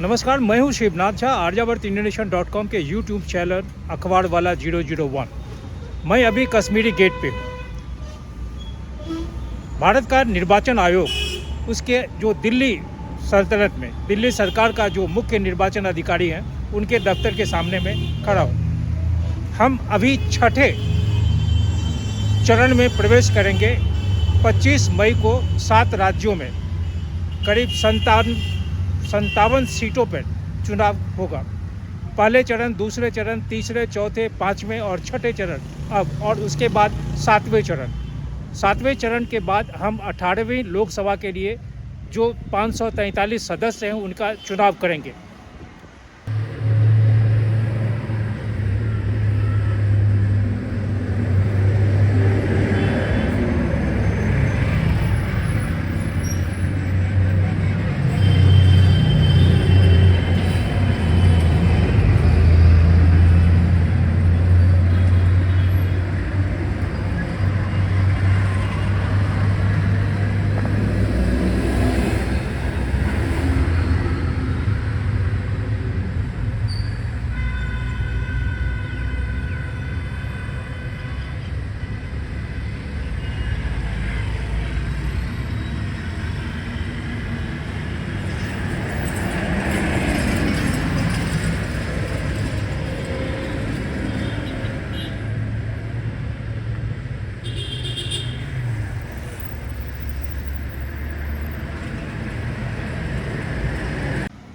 नमस्कार, मैं हूं शिवनाथ झा, आर्यावर्त-इंडोनेशियन.com के यूट्यूब चैनल अखबार वाला 001। मैं अभी कश्मीरी गेट पे हूं। भारत का निर्वाचन आयोग उसके जो दिल्ली सल्तनत में दिल्ली सरकार का जो मुख्य निर्वाचन अधिकारी हैं उनके दफ्तर के सामने में खड़ा हूं। हम अभी छठे चरण में प्रवेश करेंगे। 25 मई को 7 राज्यों में करीब 57 सीटों पर चुनाव होगा। पहले चरण, दूसरे चरण, तीसरे, चौथे, पाँचवें और छठे चरण अब, और उसके बाद 7वें चरण। 7वें चरण के बाद हम 18वीं लोकसभा के लिए जो 543 सदस्य हैं उनका चुनाव करेंगे।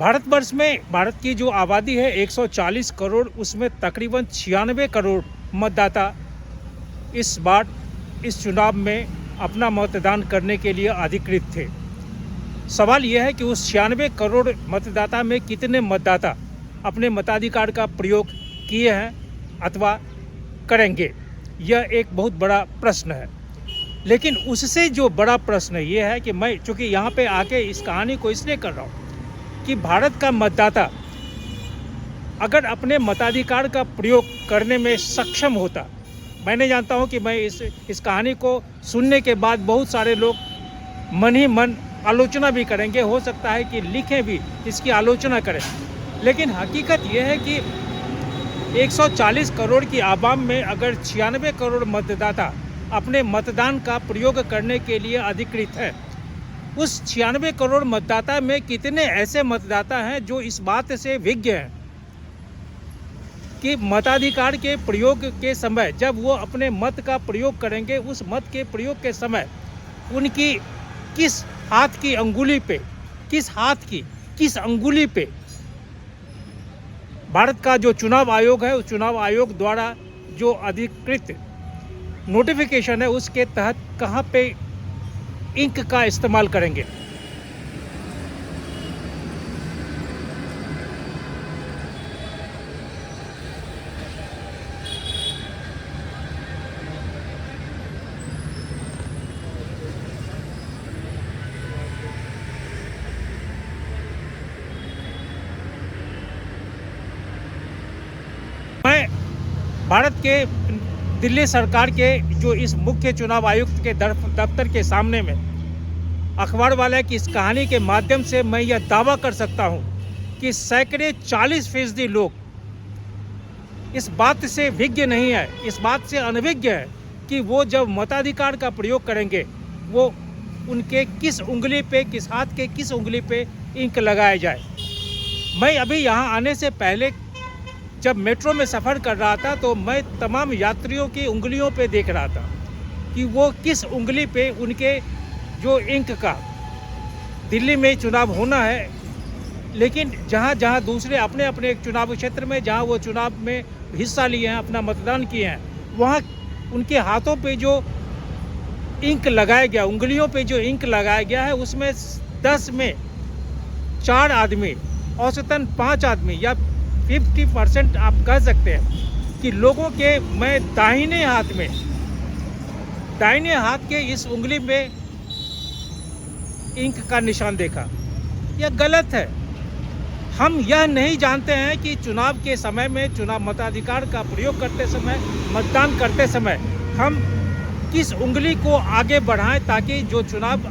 भारतवर्ष में भारत की जो आबादी है 140 करोड़, उसमें तकरीबन 96 करोड़ मतदाता इस बार इस चुनाव में अपना मतदान करने के लिए अधिकृत थे। सवाल यह है कि उस 96 करोड़ मतदाता में कितने मतदाता अपने मताधिकार का प्रयोग किए हैं अथवा करेंगे, यह एक बहुत बड़ा प्रश्न है। लेकिन उससे जो बड़ा प्रश्न यह है कि मैं चूँकि यहाँ पे आके इस कहानी को इसलिए कर रहा हूँ कि भारत का मतदाता अगर अपने मताधिकार का प्रयोग करने में सक्षम होता, मैंने जानता हूं कि मैं इस कहानी को सुनने के बाद बहुत सारे लोग मन ही मन आलोचना भी करेंगे, हो सकता है कि लिखें भी, इसकी आलोचना करें। लेकिन हकीकत यह है कि 140 करोड़ की आवाम में अगर 96 करोड़ मतदाता अपने मतदान का प्रयोग करने के लिए अधिकृत है, उस 96 करोड़ मतदाता में कितने ऐसे मतदाता हैं जो इस बात से विज्ञ हैं कि मताधिकार के प्रयोग के समय जब वो अपने मत का प्रयोग करेंगे, उस मत के प्रयोग के समय उनकी किस हाथ की अंगुली पे, किस अंगुली पे भारत का जो चुनाव आयोग है, उस चुनाव आयोग द्वारा जो अधिकृत नोटिफिकेशन है उसके तहत कहाँ पे इंक का इस्तेमाल करेंगे। मैं भारत के दिल्ली सरकार के जो इस मुख्य चुनाव आयुक्त के दफ्तर के सामने में अखबार वाला की इस कहानी के माध्यम से मैं यह दावा कर सकता हूं कि सैकड़े 40% लोग इस बात से विज्ञ नहीं है, इस बात से अनभिज्ञ है कि वो जब मताधिकार का प्रयोग करेंगे वो उनके किस उंगली पे, किस हाथ के किस उंगली पे इंक लगाया जाए। मैं अभी यहाँ आने से पहले जब मेट्रो में सफ़र कर रहा था तो मैं तमाम यात्रियों की उंगलियों पे देख रहा था कि वो किस उंगली पे उनके जो इंक का, दिल्ली में चुनाव होना है, लेकिन जहाँ दूसरे अपने अपने चुनाव क्षेत्र में जहाँ वो चुनाव में हिस्सा लिए हैं, अपना मतदान किए हैं, वहाँ उनके हाथों पे जो इंक लगाया गया, उंगलियों पे जो इंक लगाया गया है, उसमें 10 में 4 आदमी, औसतन 5 आदमी या 50% आप कह सकते हैं कि लोगों के मैं दाहिने हाथ के इस उंगली में इंक का निशान देखा। यह गलत है। हम यह नहीं जानते हैं कि चुनाव के समय में, चुनाव मताधिकार का प्रयोग करते समय, मतदान करते समय हम किस उंगली को आगे बढ़ाएं ताकि जो चुनाव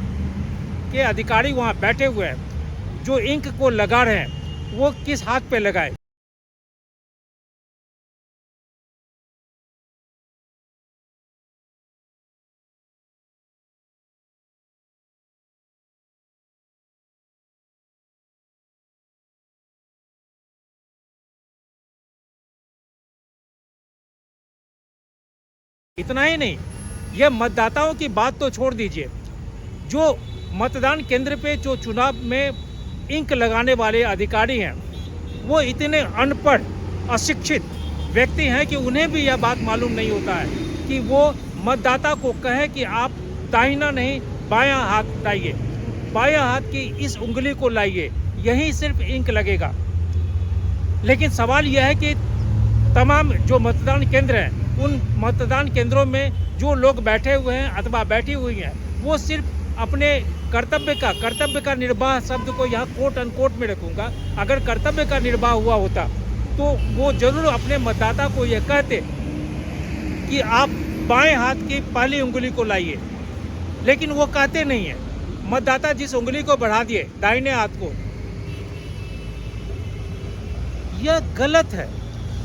के अधिकारी वहां बैठे हुए हैं, जो इंक को लगा रहे हैं, वो किस हाथ पे लगाए। इतना ही नहीं, यह मतदाताओं की बात तो छोड़ दीजिए, जो मतदान केंद्र पे जो चुनाव में इंक लगाने वाले अधिकारी हैं, वो इतने अनपढ़, अशिक्षित व्यक्ति हैं कि उन्हें भी यह बात मालूम नहीं होता है कि वो मतदाता को कहे कि आप दाहिना नहीं बायां हाथ लाइए, बायां हाथ की इस उंगली को लाइए, यही सिर्फ इंक लगेगा। लेकिन सवाल यह है कि तमाम जो मतदान केंद्र हैं, उन मतदान केंद्रों में जो लोग बैठे हुए हैं अथवा बैठी हुई हैं, वो सिर्फ अपने कर्तव्य का निर्वाह शब्द को यहाँ कोट अनकोट में रखूँगा, अगर कर्तव्य का निर्वाह हुआ होता तो वो जरूर अपने मतदाता को यह कहते कि आप बाएं हाथ की पहली उंगली को लाइए, लेकिन वो कहते नहीं है। मतदाता जिस उंगली को बढ़ा दिए दाहिने हाथ को, यह गलत है।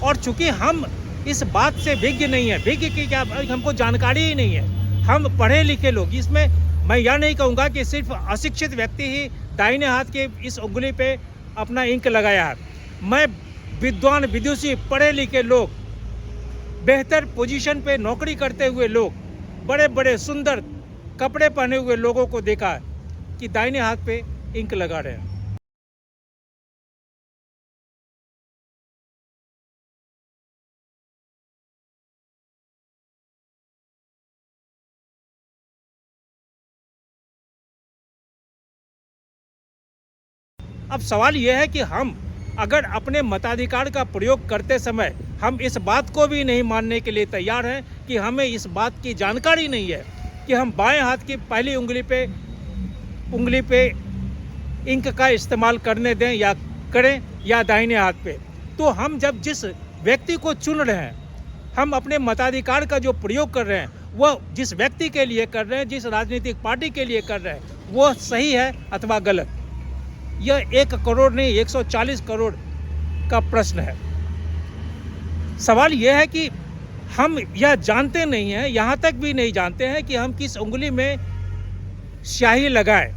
और चूंकि हम इस बात से विज्ञ नहीं है, विज्ञ की क्या, हमको जानकारी ही नहीं है, हम पढ़े लिखे लोग, इसमें मैं यह नहीं कहूँगा कि सिर्फ अशिक्षित व्यक्ति ही दाहिने हाथ के इस उंगली पे अपना इंक लगाया है। मैं विद्वान, विदुषी, पढ़े लिखे लोग, बेहतर पोजीशन पे नौकरी करते हुए लोग, बड़े बड़े सुंदर कपड़े पहने हुए लोगों को देखा है कि दाहिने हाथ पे इंक लगा रहे हैं। अब सवाल यह है कि हम अगर अपने मताधिकार का प्रयोग करते समय हम इस बात को भी नहीं मानने के लिए तैयार हैं कि हमें इस बात की जानकारी नहीं है कि हम बाएं हाथ की पहली उंगली पे इंक का इस्तेमाल करने दें या करें या दाहिने हाथ पे, तो हम जब जिस व्यक्ति को चुन रहे हैं, हम अपने मताधिकार का जो प्रयोग कर रहे हैं, वह जिस व्यक्ति के लिए कर रहे हैं, जिस राजनीतिक पार्टी के लिए कर रहे हैं, वो सही है अथवा गलत। यह 1 करोड़ नहीं 140 करोड़ का प्रश्न है। सवाल यह है कि हम यह जानते नहीं हैं, यहाँ तक भी नहीं जानते हैं कि हम किस उंगली में स्याही लगाएं।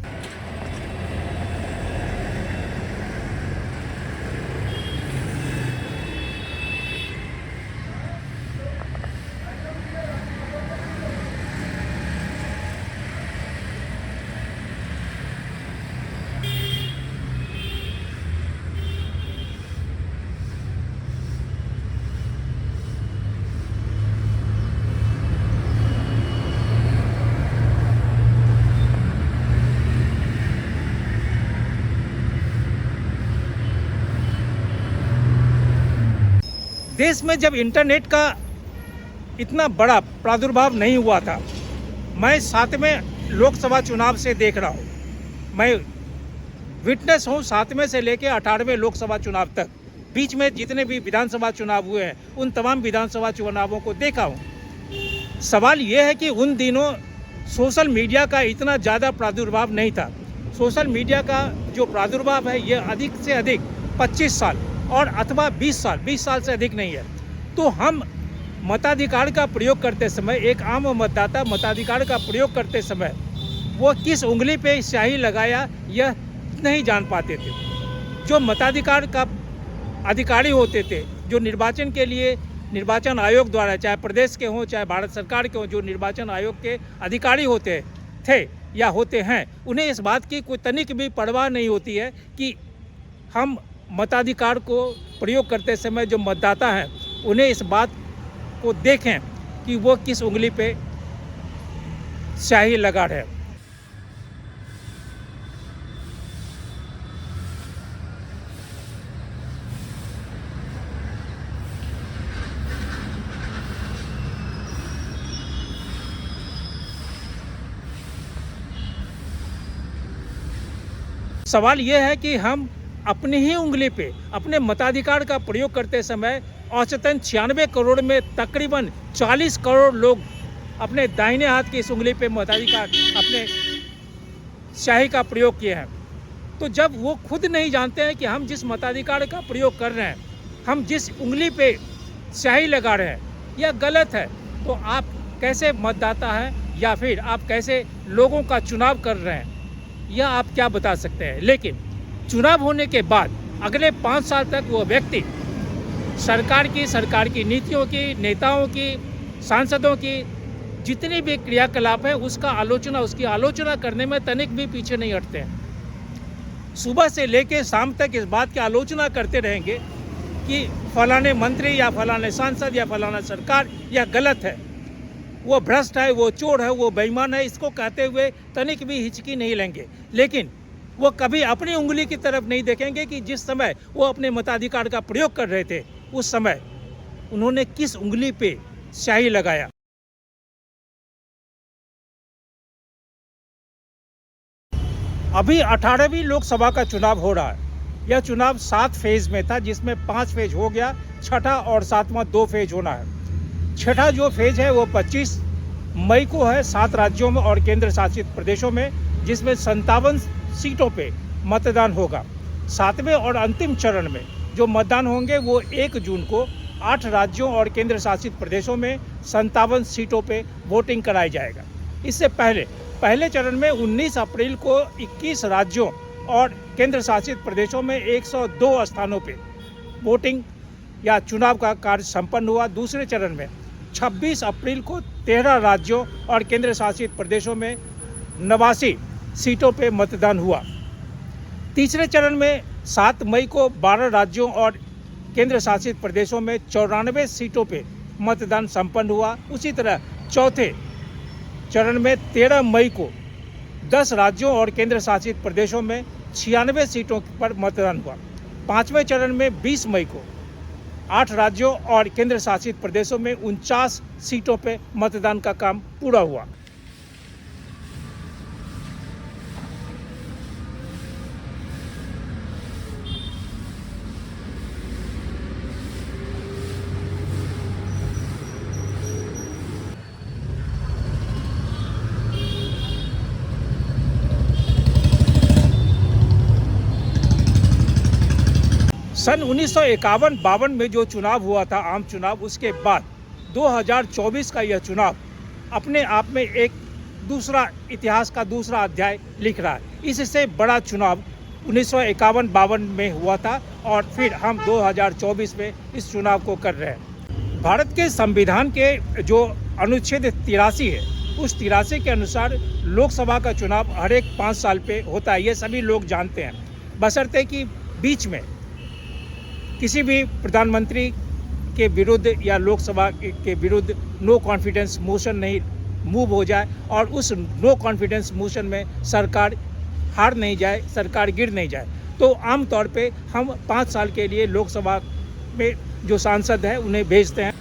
देश में जब इंटरनेट का इतना बड़ा प्रादुर्भाव नहीं हुआ था, मैं 7वें लोकसभा चुनाव से देख रहा हूँ, मैं विटनेस हूँ 7वें से लेकर 18वें लोकसभा चुनाव तक, बीच में जितने भी विधानसभा चुनाव हुए हैं उन तमाम विधानसभा चुनावों को देखा हूँ। सवाल यह है कि उन दिनों सोशल मीडिया का इतना ज़्यादा प्रादुर्भाव नहीं था। सोशल मीडिया का जो प्रादुर्भाव है ये अधिक से अधिक 25 साल और अथवा 20 साल से अधिक नहीं है। तो हम मताधिकार का प्रयोग करते समय, एक आम मतदाता मताधिकार का प्रयोग करते समय वो किस उंगली पे स्याही लगाया यह नहीं जान पाते थे। जो मताधिकार का अधिकारी होते थे, जो निर्वाचन के लिए निर्वाचन आयोग द्वारा, चाहे प्रदेश के हों चाहे भारत सरकार के हों, जो निर्वाचन आयोग के अधिकारी होते थे या होते हैं, उन्हें इस बात की कोई तनिक भी परवाह नहीं होती है कि हम मताधिकार को प्रयोग करते समय जो मतदाता हैं उन्हें इस बात को देखें कि वो किस उंगली पे स्याही लगा रहे हैं। सवाल यह है कि हम अपनी ही उंगली पे अपने मताधिकार का प्रयोग करते समय औसतन 96 करोड़ में तकरीबन 40 करोड़ लोग अपने दाहिने हाथ की इस उंगली पे मताधिकार अपने स्याही का प्रयोग किए हैं। तो जब वो खुद नहीं जानते हैं कि हम जिस मताधिकार का प्रयोग कर रहे हैं, हम जिस उंगली पे स्याही लगा रहे हैं, यह गलत है, तो आप कैसे मतदाता हैं या फिर आप कैसे लोगों का चुनाव कर रहे हैं, यह आप क्या बता सकते हैं। लेकिन चुनाव होने के बाद अगले 5 साल तक वो व्यक्ति सरकार की नीतियों की, नेताओं की, सांसदों की जितनी भी क्रियाकलाप है उसकी आलोचना करने में तनिक भी पीछे नहीं हटते हैं। सुबह से लेकर शाम तक इस बात की आलोचना करते रहेंगे कि फलाने मंत्री या फलाने सांसद या फलाना सरकार यह गलत है, वो भ्रष्ट है, वो चोर है, वो बेईमान है, इसको कहते हुए तनिक भी हिचकी नहीं लेंगे। लेकिन वो कभी अपनी उंगली की तरफ नहीं देखेंगे कि जिस समय वो अपने मताधिकार का प्रयोग कर रहे थे उस समय उन्होंने किस उंगली पे स्याही लगाया। अभी 18वीं लोकसभा का चुनाव हो रहा है। यह चुनाव 7 फेज में था, जिसमें 5 फेज हो गया, छठा और 7वां 2 फेज होना है। छठा जो फेज है वो 25 मई को है 7 राज्यों में और केंद्र शासित प्रदेशों में, जिसमें 57 सीटों पे मतदान होगा। 7वें और अंतिम चरण में जो मतदान होंगे वो 1 जून को 8 राज्यों और केंद्र शासित प्रदेशों में 57 सीटों पे वोटिंग कराई जाएगा। इससे पहले चरण में 19 अप्रैल को 21 राज्यों और केंद्र शासित प्रदेशों में 102 स्थानों पे वोटिंग या चुनाव का कार्य संपन्न हुआ। दूसरे चरण में 26 अप्रैल को 13 राज्यों और केंद्र शासित प्रदेशों में 89 सीटों पे मतदान हुआ। तीसरे चरण में 7 मई को 12 राज्यों और केंद्र शासित प्रदेशों में 94 सीटों पे मतदान संपन्न हुआ। उसी तरह चौथे चरण में 13 मई को 10 राज्यों और केंद्र शासित प्रदेशों में 96 सीटों पर मतदान हुआ। 5वें चरण में 20 मई को 8 राज्यों और केंद्र शासित प्रदेशों में 49 सीटों पर मतदान का काम पूरा हुआ। सन 1951-52 में जो चुनाव हुआ था, आम चुनाव, उसके बाद 2024 का यह चुनाव अपने आप में एक दूसरा इतिहास का दूसरा अध्याय लिख रहा है। इससे बड़ा चुनाव 1951-52 में हुआ था और फिर हम 2024 में इस चुनाव को कर रहे हैं। भारत के संविधान के जो अनुच्छेद 83 है, उस 83 के अनुसार लोकसभा का चुनाव हर एक 5 साल पे होता है। ये सभी लोग जानते हैं, बशर्ते कि बीच में किसी भी प्रधानमंत्री के विरुद्ध या लोकसभा के विरुद्ध नो कॉन्फिडेंस मोशन नहीं मूव हो जाए और उस नो कॉन्फिडेंस मोशन में सरकार हार नहीं जाए, सरकार गिर नहीं जाए। तो आमतौर पे हम 5 साल के लिए लोकसभा में जो सांसद हैं उन्हें भेजते हैं।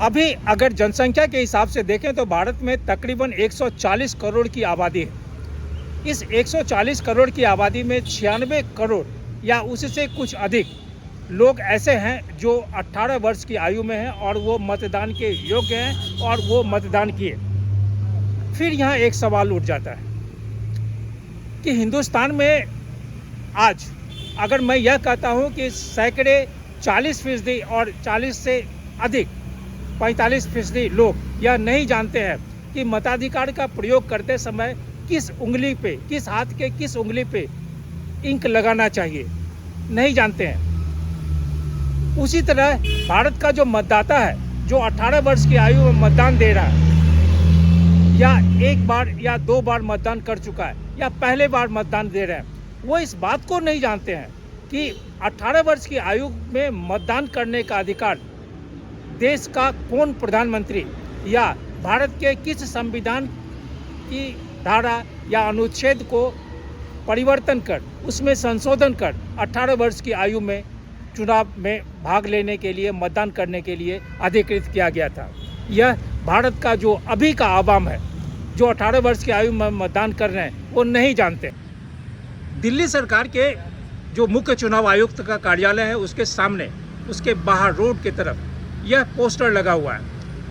अभी अगर जनसंख्या के हिसाब से देखें तो भारत में तकरीबन 140 करोड़ की आबादी है। इस 140 करोड़ की आबादी में 96 करोड़ या उससे कुछ अधिक लोग ऐसे हैं जो 18 वर्ष की आयु में हैं और वो मतदान के योग्य हैं और वो मतदान किए। फिर यहाँ एक सवाल उठ जाता है कि हिंदुस्तान में आज अगर मैं यह कहता हूँ कि सैकड़े 40% और 40 से अधिक 45% लोग यह नहीं जानते हैं कि मताधिकार का प्रयोग करते समय किस उंगली पे, किस हाथ के किस उंगली पे इंक लगाना चाहिए, नहीं जानते हैं। उसी तरह भारत का जो मतदाता है, जो 18 वर्ष की आयु में मतदान दे रहा है, या एक बार या 2 बार मतदान कर चुका है, या पहले बार मतदान दे रहे हैं, वो इस बात को नहीं जानते हैं कि 18 वर्ष की आयु में मतदान करने का अधिकार देश का कौन प्रधानमंत्री या भारत के किस संविधान की धारा या अनुच्छेद को परिवर्तन कर, उसमें संशोधन कर 18 वर्ष की आयु में चुनाव में भाग लेने के लिए, मतदान करने के लिए अधिकृत किया गया था। यह भारत का जो अभी का आवाम है, जो 18 वर्ष की आयु में मतदान कर रहे हैं, वो नहीं जानते। दिल्ली सरकार के जो मुख्य चुनाव आयुक्त का कार्यालय है, उसके सामने, उसके बाहर रोड की तरफ यह पोस्टर लगा हुआ है।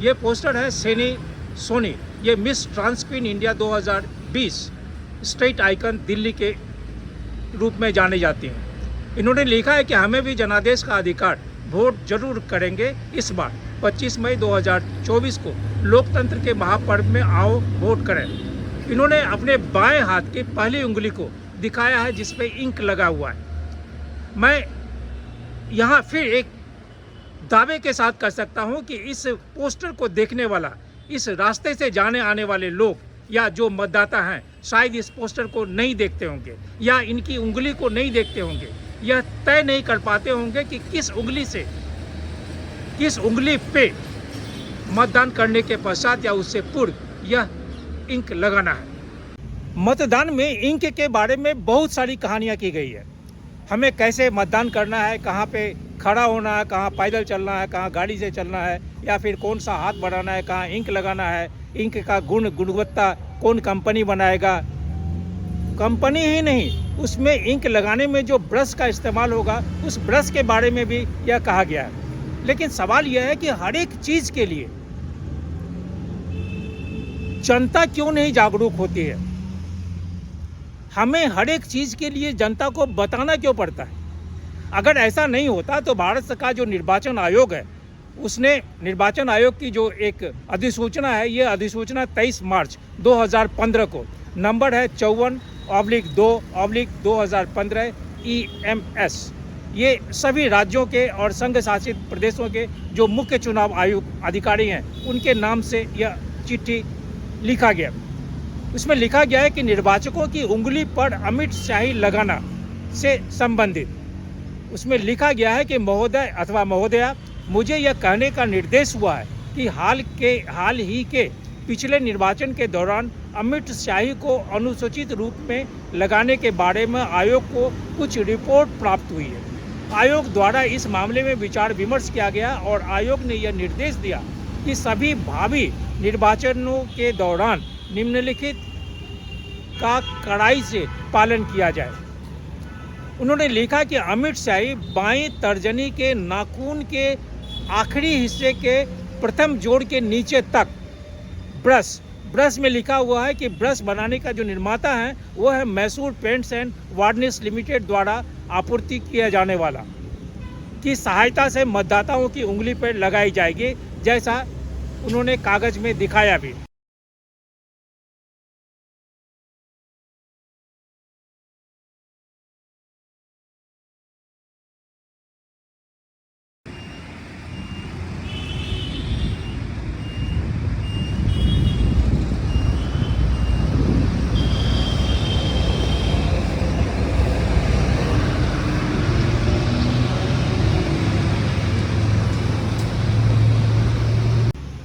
यह पोस्टर है सैनी सोनी, ये miss trans queen India 2020 state icon Delhi के रूप में जाने जाती हैं। इन्होंने लिखा है कि हमें भी जनादेश का अधिकार, वोट जरूर करेंगे इस बार 25 मई 2024 को लोकतंत्र के महापर्व में आओ वोट करें। इन्होंने अपने बाएं हाथ की पहली उंगली को दिखाया है जिस पे इंक लगा हुआ है। मैं यहाँ फिर एक दावे के साथ कर सकता हूँ कि इस पोस्टर को देखने वाला, इस रास्ते से जाने आने वाले लोग या जो मतदाता हैं, शायद इस पोस्टर को नहीं देखते होंगे या इनकी उंगली को नहीं देखते होंगे, यह तय नहीं कर पाते होंगे कि किस उंगली से, किस उंगली पे मतदान करने के पश्चात या उससे पूर्व यह इंक लगाना है। मतदान में इंक के बारे में बहुत सारी कहानियाँ की गई है। हमें कैसे मतदान करना है, कहाँ पे खड़ा होना है, कहाँ पैदल चलना है, कहाँ गाड़ी से चलना है, या फिर कौन सा हाथ बढ़ाना है, कहाँ इंक लगाना है, इंक का गुणवत्ता कौन कंपनी बनाएगा। कंपनी ही नहीं, उसमें इंक लगाने में जो ब्रश का इस्तेमाल होगा, उस ब्रश के बारे में भी यह कहा गया है। लेकिन सवाल यह है कि हर एक चीज़ के लिए जनता क्यों नहीं जागरूक होती है? हमें हर एक चीज़ के लिए जनता को बताना क्यों पड़ता है? अगर ऐसा नहीं होता तो भारत का जो निर्वाचन आयोग है, उसने निर्वाचन आयोग की जो एक अधिसूचना है, ये अधिसूचना 23 मार्च 2015 को, नंबर है 54/2/2015 EMS, ये सभी राज्यों के और संघ शासित प्रदेशों के जो मुख्य चुनाव आयुक्त अधिकारी हैं, उनके नाम से यह चिट्ठी लिखा गया। उसमें लिखा गया है कि निर्वाचकों की उंगली पर अमिट स्याही लगाना से संबंधित उसमें लिखा गया है कि महोदय अथवा महोदया, मुझे यह कहने का निर्देश हुआ है कि हाल ही के पिछले निर्वाचन के दौरान अमिट स्याही को अनुचित रूप में लगाने के बारे में आयोग को कुछ रिपोर्ट प्राप्त हुई है। आयोग द्वारा इस मामले में विचार विमर्श किया गया और आयोग ने यह निर्देश दिया कि सभी भावी निर्वाचनों के दौरान निम्नलिखित का कड़ाई से पालन किया जाए। उन्होंने लिखा कि अमिट स्याही बाएं तर्जनी के नाखून के आखिरी हिस्से के प्रथम जोड़ के नीचे तक ब्रश में लिखा हुआ है कि ब्रश बनाने का जो निर्माता है वो है Mysore paints and varnish limited द्वारा आपूर्ति किया जाने वाला, की सहायता से मतदाताओं की उंगली पर लगाई जाएगी, जैसा उन्होंने कागज में दिखाया भी।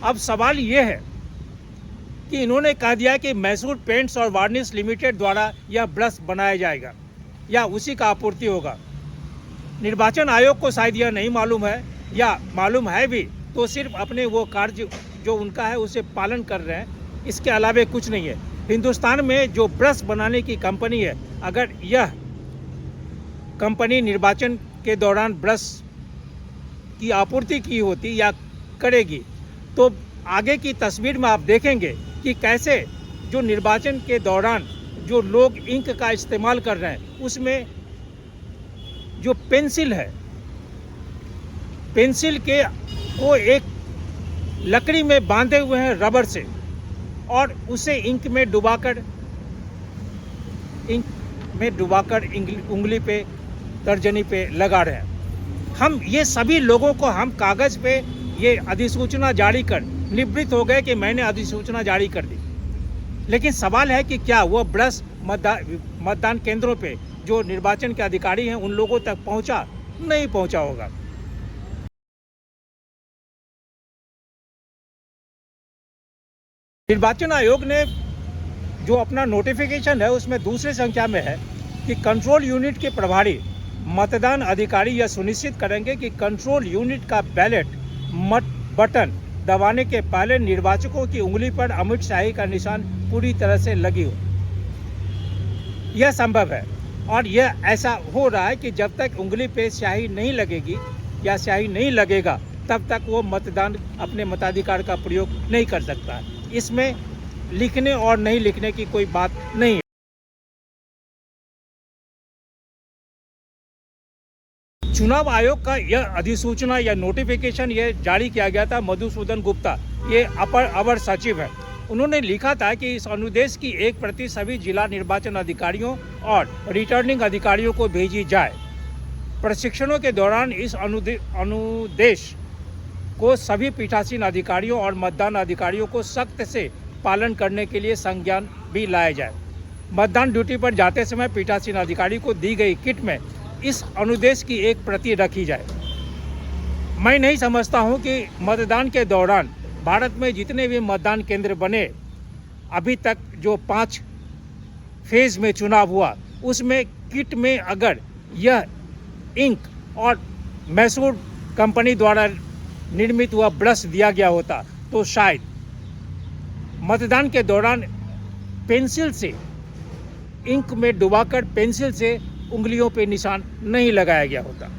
अब सवाल ये है कि इन्होंने कह दिया कि मैसूर पेंट्स और वार्निश लिमिटेड द्वारा यह ब्रश बनाया जाएगा या उसी का आपूर्ति होगा। निर्वाचन आयोग को शायद यह नहीं मालूम है, या मालूम है भी तो सिर्फ अपने वो कार्य जो उनका है उसे पालन कर रहे हैं, इसके अलावे कुछ नहीं है। हिंदुस्तान में जो ब्रश बनाने की कंपनी है, अगर यह कंपनी निर्वाचन के दौरान ब्रश की आपूर्ति की होती या करेगी, तो आगे की तस्वीर में आप देखेंगे कि कैसे जो निर्वाचन के दौरान जो लोग इंक का इस्तेमाल कर रहे हैं, उसमें जो पेंसिल है, पेंसिल के को एक लकड़ी में बांधे हुए हैं रबर से और उसे इंक में डुबाकर उंगली पे, तर्जनी पे लगा रहे हैं। हम ये सभी लोगों को हम कागज़ पे ये अधिसूचना जारी कर निवृत्त हो गए कि मैंने अधिसूचना जारी कर दी, लेकिन सवाल है कि क्या वो ब्रश मतदान केंद्रों पे जो निर्वाचन के अधिकारी हैं उन लोगों तक पहुंचा? नहीं पहुंचा होगा। निर्वाचन आयोग ने जो अपना नोटिफिकेशन है उसमें दूसरी संख्या में है कि कंट्रोल यूनिट के प्रभारी मतदान अधिकारी यह सुनिश्चित करेंगे कि कंट्रोल यूनिट का बैलेट बटन दबाने के पहले निर्वाचकों की उंगली पर अमिट शाही का निशान पूरी तरह से लगी हो। यह संभव है और यह ऐसा हो रहा है कि जब तक उंगली पे स्याही नहीं लगेगी या स्याही नहीं लगेगा तब तक वो मतदान अपने मताधिकार का प्रयोग नहीं कर सकता। इसमें लिखने और नहीं लिखने की कोई बात नहीं है। चुनाव आयोग का यह अधिसूचना या नोटिफिकेशन यह जारी किया गया था मधुसूदन गुप्ता, ये अवर सचिव है। उन्होंने लिखा था कि इस अनुदेश की एक प्रति सभी जिला निर्वाचन अधिकारियों और रिटर्निंग अधिकारियों को भेजी जाए। प्रशिक्षणों के दौरान इस अनुदेश को सभी पीठासीन अधिकारियों और मतदान अधिकारियों को सख्त से पालन करने के लिए संज्ञान भी लाया जाए। मतदान ड्यूटी पर जाते समय पीठासीन अधिकारी को दी गई किट में इस अनुदेश की एक प्रति रखी जाए। मैं नहीं समझता हूं कि मतदान के दौरान भारत में जितने भी मतदान केंद्र बने, अभी तक जो 5 फेज में चुनाव हुआ, उसमें किट में अगर यह इंक और मैसूर कंपनी द्वारा निर्मित हुआ ब्रश दिया गया होता तो शायद मतदान के दौरान पेंसिल से इंक में डुबाकर पेंसिल से उंगलियों पे निशान नहीं लगाया गया होता।